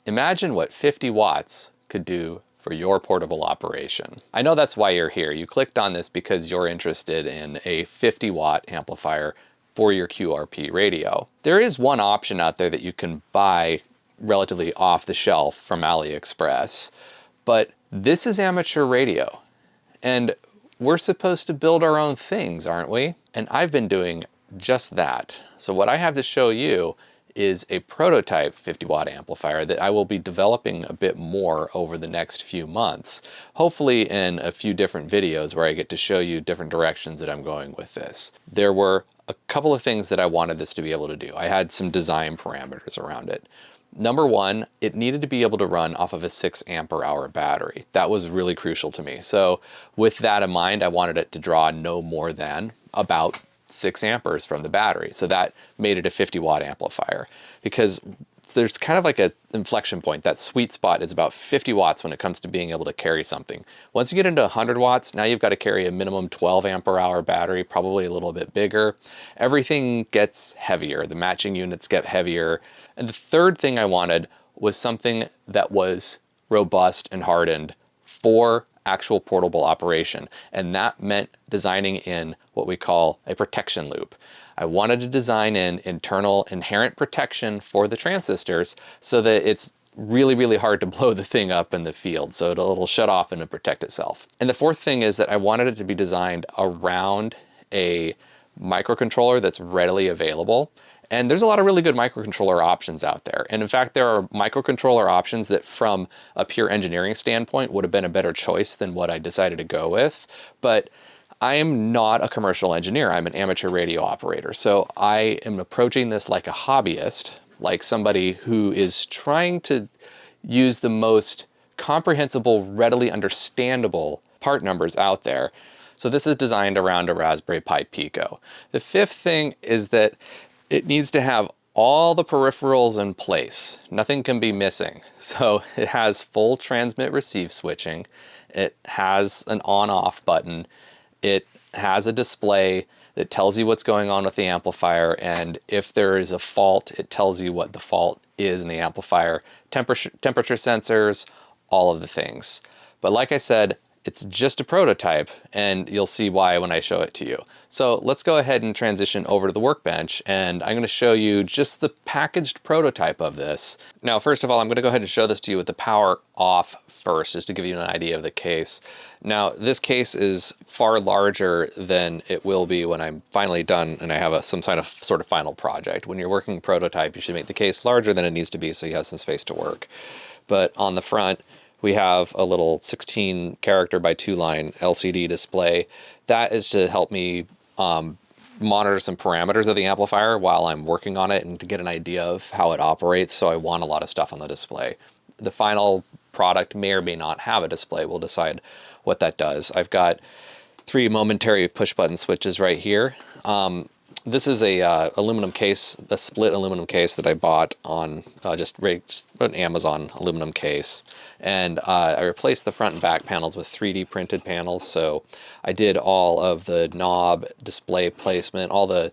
Imagine what 50 watts could do for your portable operation. I know that's why you're here. You clicked on this because you're interested in a 50-watt amplifier for your QRP radio. There is one option out there that you can buy relatively off the shelf from AliExpress, but this is amateur radio, and we're supposed to build our own things, aren't we? And I've been doing just that. So what I have to show you is a prototype 50-watt amplifier that I will be developing a bit more over the next few months, hopefully in a few different videos where I get to show you different directions that I'm going with this. There were a couple of things that I wanted this to be able to do. I had some design parameters around it. Number one, it needed to be able to run off of a 6 ampere hour battery. That was really crucial to me. So with that in mind, I wanted it to draw no more than about 6 amperes from the battery. So that made it a 50-watt amplifier, because there's kind of like an inflection point. That sweet spot is about 50 watts when it comes to being able to carry something. Once you get into 100 watts, now you've got to carry a minimum 12 ampere hour battery, probably a little bit bigger. Everything gets heavier. The matching units get heavier. And the third thing I wanted was something that was robust and hardened for actual portable operation. And that meant designing in what we call a protection loop. I wanted to design in internal inherent protection for the transistors so that it's really, really hard to blow the thing up in the field. So it'll shut off and it'll protect itself. And the fourth thing is that I wanted it to be designed around a microcontroller that's readily available. And there's a lot of really good microcontroller options out there. And in fact, there are microcontroller options that from a pure engineering standpoint would have been a better choice than what I decided to go with. But I am not a commercial engineer. I'm an amateur radio operator. So I am approaching this like a hobbyist, like somebody who is trying to use the most comprehensible, readily understandable part numbers out there. So this is designed around a Raspberry Pi Pico. The fifth thing is that it needs to have all the peripherals in place. Nothing can be missing. So it has full transmit receive switching. It has an on-off button. It has a display that tells you what's going on with the amplifier, and if there is a fault, it tells you what the fault is in the amplifier. Temperature sensors, all of the things. But like I said, it's just a prototype, and you'll see why when I show it to you. So let's go ahead and transition over to the workbench, and I'm going to show you just the packaged prototype of this. Now, first of all, I'm going to go ahead and show this to you with the power off first, just to give you an idea of the case. Now, this case is far larger than it will be when I'm finally done and I have some sort of final project. When you're working prototype, you should make the case larger than it needs to be so you have some space to work. But on the front, we have a little 16 character by 2 line LCD display. That is to help me monitor some parameters of the amplifier while I'm working on it and to get an idea of how it operates. So I want a lot of stuff on the display. The final product may or may not have a display. We'll decide what that does. I've got 3 momentary push button switches right here. This is a aluminum case, a split aluminum case that I bought on just an Amazon aluminum case. And I replaced the front and back panels with 3D printed panels. So I did all of the knob display placement, all the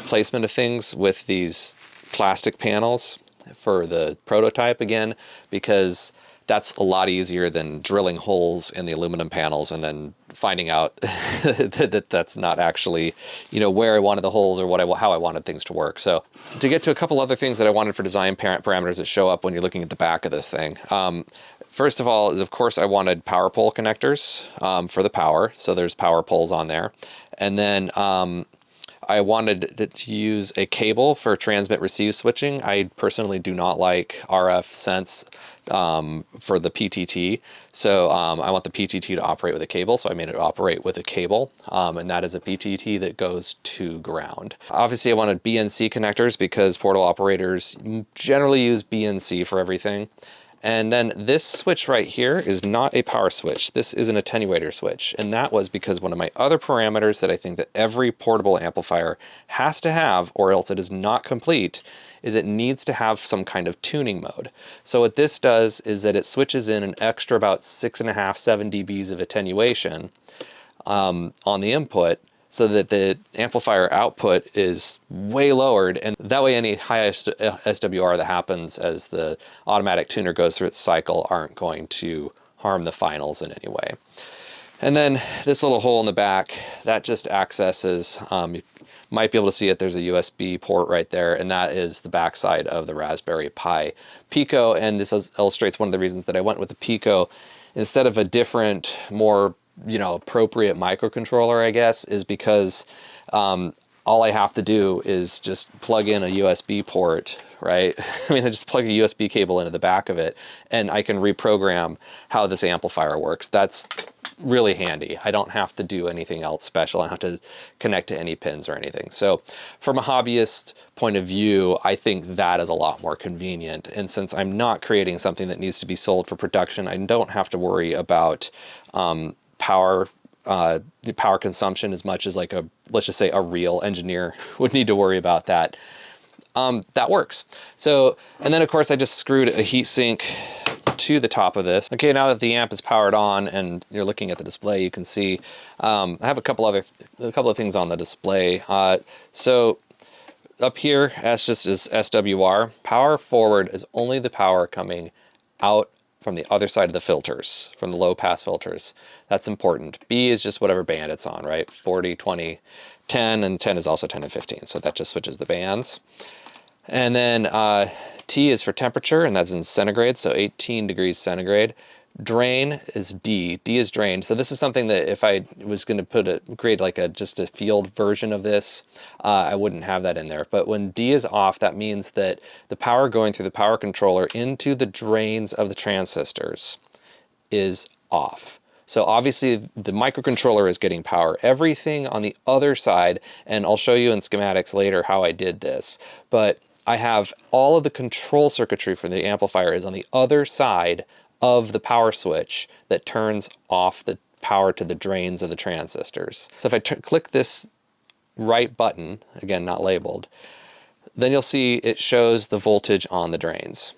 placement of things with these plastic panels for the prototype again, because that's a lot easier than drilling holes in the aluminum panels and then finding out that that's not actually, where I wanted the holes or how I wanted things to work. So to get to a couple other things that I wanted for design parameters that show up when you're looking at the back of this thing. First of all is, of course, I wanted power pole connectors for the power. So there's power poles on there. And then I wanted to use a cable for transmit receive switching. I personally do not like RF sense for the PTT. So I want the PTT to operate with a cable. So I made it operate with a cable. And that is a PTT that goes to ground. Obviously I wanted BNC connectors because portable operators generally use BNC for everything. And then this switch right here is not a power switch. This is an attenuator switch. And that was because one of my other parameters that I think that every portable amplifier has to have, or else it is not complete, is it needs to have some kind of tuning mode. So what this does is that it switches in an extra about 6.5, 7 dBs of attenuation on the input so that the amplifier output is way lowered, and that way any high SWR that happens as the automatic tuner goes through its cycle aren't going to harm the finals in any way. And then this little hole in the back, that just accesses, you might be able to see it, there's a USB port right there, and that is the backside of the Raspberry Pi Pico, and this illustrates one of the reasons that I went with the Pico instead of a different, more appropriate microcontroller, I guess, is because all I have to do is just plug in a USB port, right? I mean, I just plug a USB cable into the back of it, and I can reprogram how this amplifier works. That's really handy. I don't have to do anything else special. I don't have to connect to any pins or anything. So from a hobbyist point of view, I think that is a lot more convenient. And since I'm not creating something that needs to be sold for production, I don't have to worry about the power consumption as much as like let's just say a real engineer would need to worry about that. That works. So, and then of course I just screwed a heatsink to the top of this. Okay, now that the amp is powered on and you're looking at the display, you can see I have a couple of things on the display. So up here, S just is SWR. Power forward is only the power coming out from the other side of the filters, from the low pass filters. That's important. B is just whatever band it's on, right? 40, 20, 10, and 10 is also 10 and 15. So that just switches the bands. And then T is for temperature, and that's in centigrade, so 18 degrees centigrade. Drain is D. D is drain. So this is something that if I was going to create like just a field version of this, I wouldn't have that in there. But when D is off, that means that the power going through the power controller into the drains of the transistors is off. So obviously the microcontroller is getting power. Everything on the other side, and I'll show you in schematics later how I did this, but I have all of the control circuitry for the amplifier is on the other side of the power switch that turns off the power to the drains of the transistors. So if I click this right button, again not labeled, then you'll see it shows the voltage on the drains.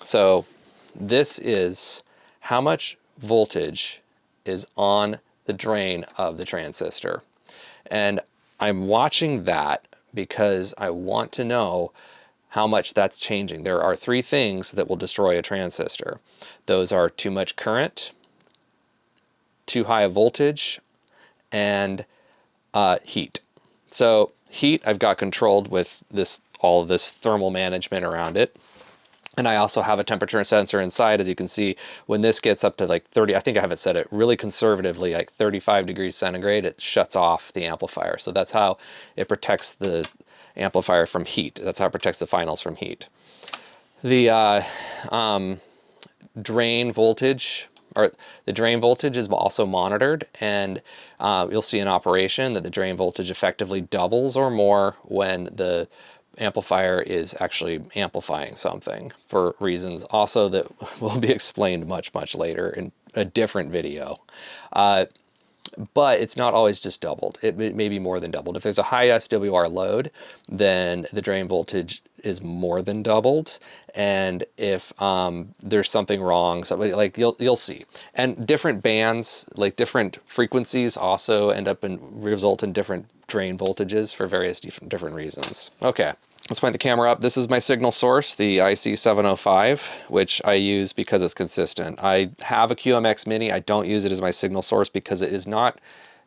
So this is how much voltage is on the drain of the transistor. And I'm watching that because I want to know how much that's changing. There are three things that will destroy a transistor. Those are too much current, too high a voltage, and heat. So heat I've got controlled with all of this thermal management around it. And I also have a temperature sensor inside. As you can see, when this gets up to like 30, I think I have it set it really conservatively, like 35 degrees centigrade, it shuts off the amplifier. So that's how it protects the amplifier from heat. That's how it protects the finals from heat. The drain voltage, or the drain voltage is also monitored, and you'll see in operation that the drain voltage effectively doubles or more when the amplifier is actually amplifying something for reasons also that will be explained much, much later in a different video. But it's not always just doubled. It may be more than doubled. If there's a high SWR load, then the drain voltage is more than doubled. And if there's something wrong, like you'll see. And different bands, like different frequencies also result in different drain voltages for various different reasons. Okay. Let's point the camera up. This is my signal source, the IC705, which I use because it's consistent. I have a QMX Mini. I don't use it as my signal source because it is not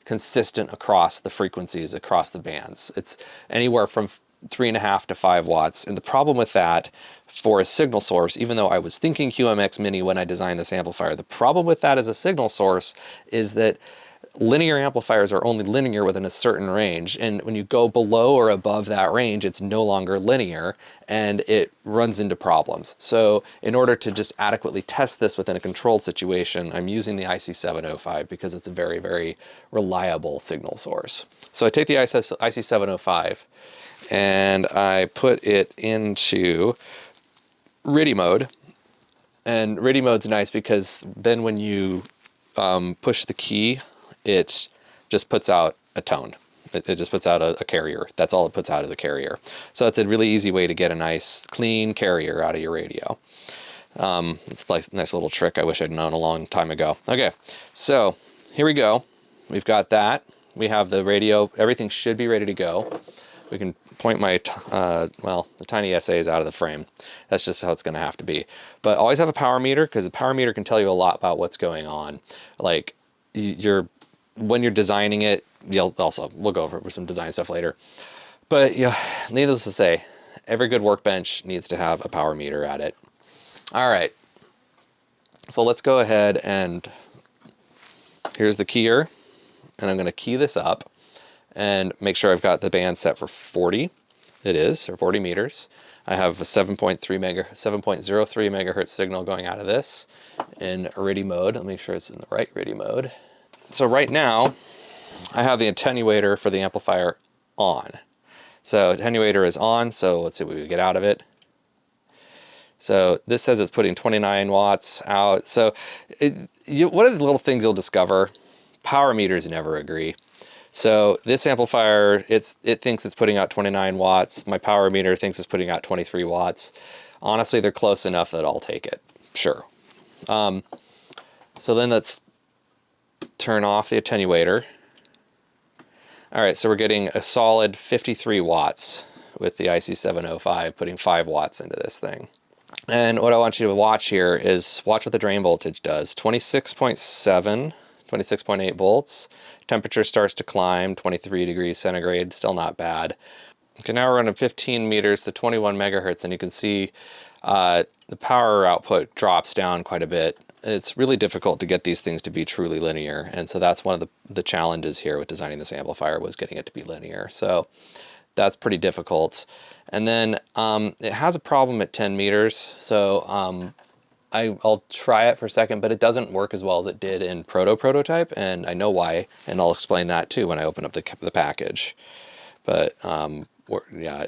consistent across the frequencies, across the bands. It's anywhere from 3.5 to 5 watts. And the problem with that for a signal source, even though I was thinking QMX Mini when I designed this amplifier, the problem with that as a signal source is that linear amplifiers are only linear within a certain range, and when you go below or above that range, it's no longer linear and it runs into problems. So in order to just adequately test this within a controlled situation, I'm using the IC705 because it's a very, very reliable signal source. So I take the IC705 and I put it into RIDI mode, and RIDI mode's nice because then when you push the key, it just puts out a tone. It just puts out a carrier. That's all it puts out is a carrier. So that's a really easy way to get a nice, clean carrier out of your radio. It's a nice little trick I wish I'd known a long time ago. Okay, so here we go. We've got that. We have the radio. Everything should be ready to go. We can point my, well, the tiny SA is out of the frame. That's just how it's going to have to be. But always have a power meter, because the power meter can tell you a lot about what's going on. Like, when you're designing it, we'll go over some design stuff later. But yeah, needless to say, every good workbench needs to have a power meter at it. All right. So let's go ahead and here's the keyer, and I'm going to key this up and make sure I've got the band set for 40. It is, for 40 meters. I have a 7.03 megahertz signal going out of this in RIDI mode. Let me make sure it's in the right RIDI mode. So right now, I have the attenuator for the amplifier on. So attenuator is on, so let's see what we get out of it. So this says it's putting 29 watts out. So one of the little things you'll discover, power meters never agree. So this amplifier, it thinks it's putting out 29 watts. My power meter thinks it's putting out 23 watts. Honestly, they're close enough that I'll take it. Sure. So then let's turn off the attenuator. All right, so we're getting a solid 53 watts with the IC705, putting 5 watts into this thing. And what I want you to watch here is watch what the drain voltage does. 26.7, 26.8 volts. Temperature starts to climb, 23 degrees centigrade, still not bad. Okay, now we're running 15 meters to 21 megahertz, and you can see the power output drops down quite a bit. It's really difficult to get these things to be truly linear, and so that's one of the challenges here with designing this amplifier, was getting it to be linear. So that's pretty difficult. And then it has a problem at 10 meters, so I'll try it for a second, but it doesn't work as well as it did in prototype, and I know why, and I'll explain that too when I open up the package. But yeah,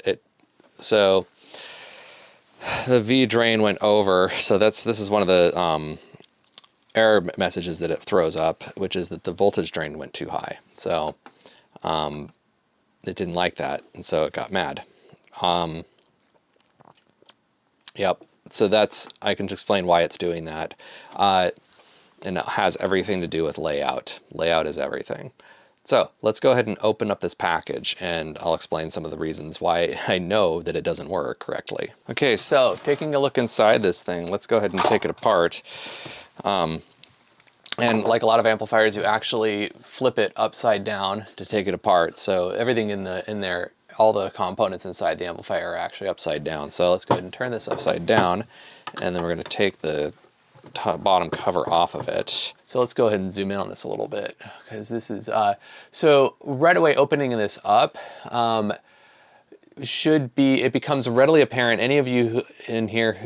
so the V drain went over, so this is one of the error messages that it throws up, which is that the voltage drain went too high. So it didn't like that, and so it got mad. Yep. So I can explain why it's doing that. And it has everything to do with layout. Layout is everything. So let's go ahead and open up this package, and I'll explain some of the reasons why I know that it doesn't work correctly. Okay, so taking a look inside this thing, let's go ahead and take it apart. And like a lot of amplifiers, you actually flip it upside down to take it apart. So everything in there, all the components inside the amplifier are actually upside down. So let's go ahead and turn this upside down, and then we're going to take the bottom cover off of it. So let's go ahead and zoom in on this a little bit, because this is, so right away opening this up, it becomes readily apparent. Any of you in here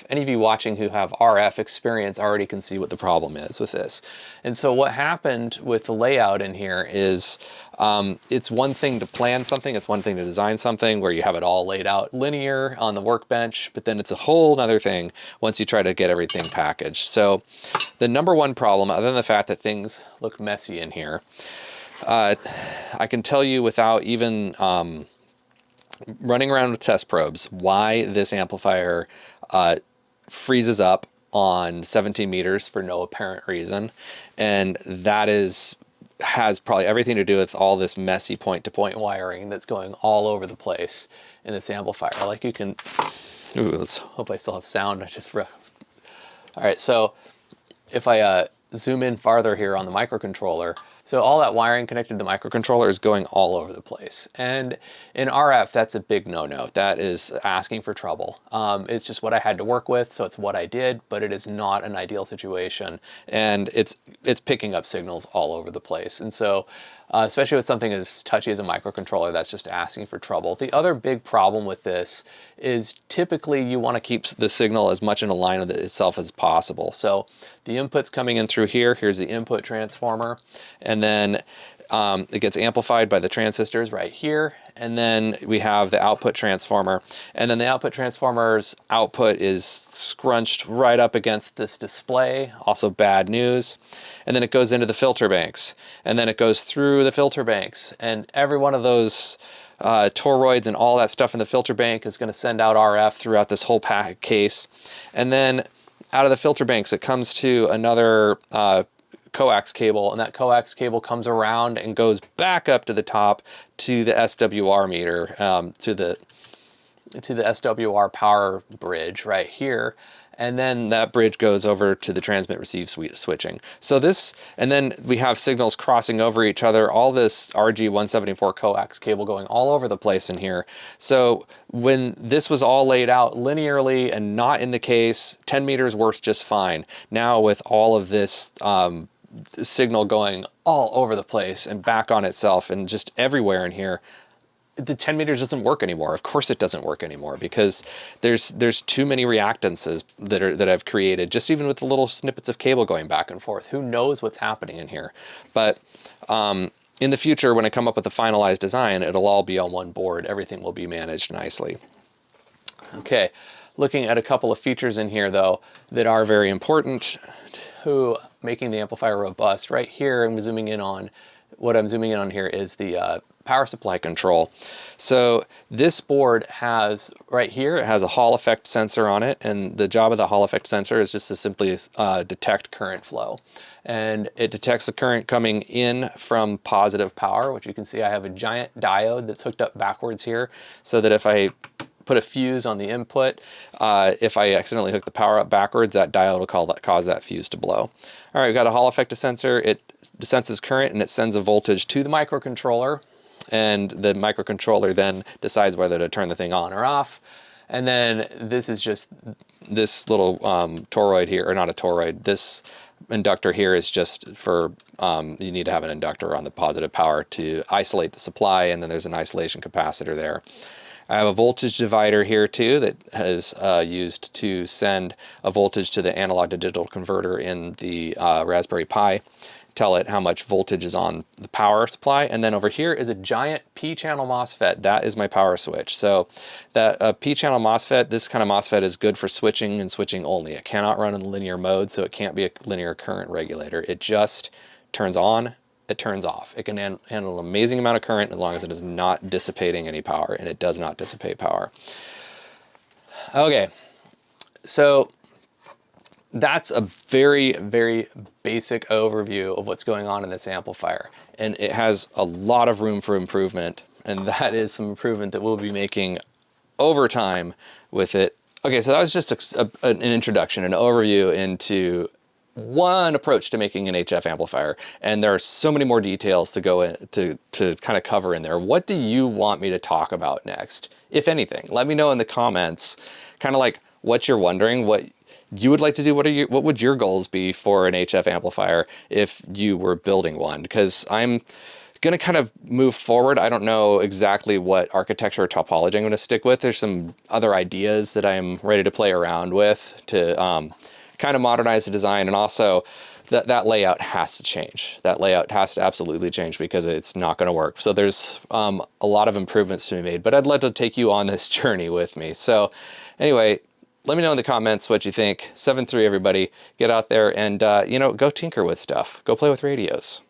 any of you watching who have RF experience already can see what the problem is with this. And so what happened with the layout in here is, it's one thing to plan something, it's one thing to design something where you have it all laid out linear on the workbench, but then it's a whole other thing once you try to get everything packaged. So the number one problem, other than the fact that things look messy in here, I can tell you without even running around with test probes why this amplifier freezes up on 17 meters for no apparent reason. And that has probably everything to do with all this messy point-to-point wiring that's going all over the place in this amplifier. Like you can, let's hope I still have sound. All right, so if I zoom in farther here on the microcontroller, so all that wiring connected to the microcontroller is going all over the place. And in RF, that's a big no-no. That is asking for trouble. It's just what I had to work with, so it's what I did, but it is not an ideal situation. And it's picking up signals all over the place. And so, especially with something as touchy as a microcontroller, that's just asking for trouble. The other big problem with this is typically you want to keep the signal as much in a line with itself as possible. So the input's coming in through here. Here's the input transformer. And then it gets amplified by the transistors right here. And then we have the output transformer. And then the output transformer's output is scrunched right up against this display. Also bad news. And then it goes into the filter banks. And then it goes through the filter banks. And every one of those toroids and all that stuff in the filter bank is going to send out RF throughout this whole case. And then out of the filter banks, it comes to another coax cable, and that coax cable comes around and goes back up to the top to the SWR meter, to the SWR power bridge right here. And then that bridge goes over to the transmit receive switching. So this, and then we have signals crossing over each other, all this RG174 coax cable going all over the place in here. So when this was all laid out linearly and not in the case, 10 meters works just fine. Now with all of this signal going all over the place and back on itself and just everywhere in here, the 10 meters doesn't work anymore. Of course it doesn't work anymore, because there's too many reactances that I've created, just even with the little snippets of cable going back and forth. Who knows what's happening in here? But in the future, when I come up with a finalized design, it'll all be on one board. Everything will be managed nicely. Okay, looking at a couple of features in here though that are very important to making the amplifier robust. Right here, I'm zooming in on, what I'm zooming in on here is the power supply control. So this board has, right here, it has a Hall effect sensor on it, and the job of the Hall effect sensor is just to simply detect current flow. And it detects the current coming in from positive power, which you can see I have a giant diode that's hooked up backwards here, so that if I put a fuse on the input, if I accidentally hook the power up backwards, that diode will cause that fuse to blow. All right, we've got a Hall effect sensor. It senses current and it sends a voltage to the microcontroller, and the microcontroller then decides whether to turn the thing on or off. And then this is just this little toroid here, or not a toroid, this inductor here is just for, you need to have an inductor on the positive power to isolate the supply, and then there's an isolation capacitor there. I have a voltage divider here too that is used to send a voltage to the analog to digital converter in the Raspberry Pi, tell it how much voltage is on the power supply. And then over here is a giant P-channel MOSFET. That is my power switch. So that P-channel MOSFET, this kind of MOSFET is good for switching and switching only. It cannot run in linear mode, so it can't be a linear current regulator. It just turns on, it turns off. It can handle an amazing amount of current as long as it is not dissipating any power, and it does not dissipate power. Okay, so that's a very, very basic overview of what's going on in this amplifier. And it has a lot of room for improvement, and that is some improvement that we'll be making over time with it. Okay, so that was just an introduction, an overview into one approach to making an HF amplifier, and there are so many more details to go in to kind of cover in there. What do you want me to talk about next, if anything? Let me know in the comments, kind of like what you're wondering, what you would like to do. What would your goals be for an HF amplifier if you were building one? Because I'm going to kind of move forward. I don't know exactly what architecture or topology I'm going to stick with. There's some other ideas that I'm ready to play around with to kind of modernize the design, and also that layout has to change. That layout has to absolutely change because it's not going to work. So there's a lot of improvements to be made, but I'd love to take you on this journey with me. So anyway, let me know in the comments what you think. 7-3 everybody. Get out there and, you know, go tinker with stuff. Go play with radios.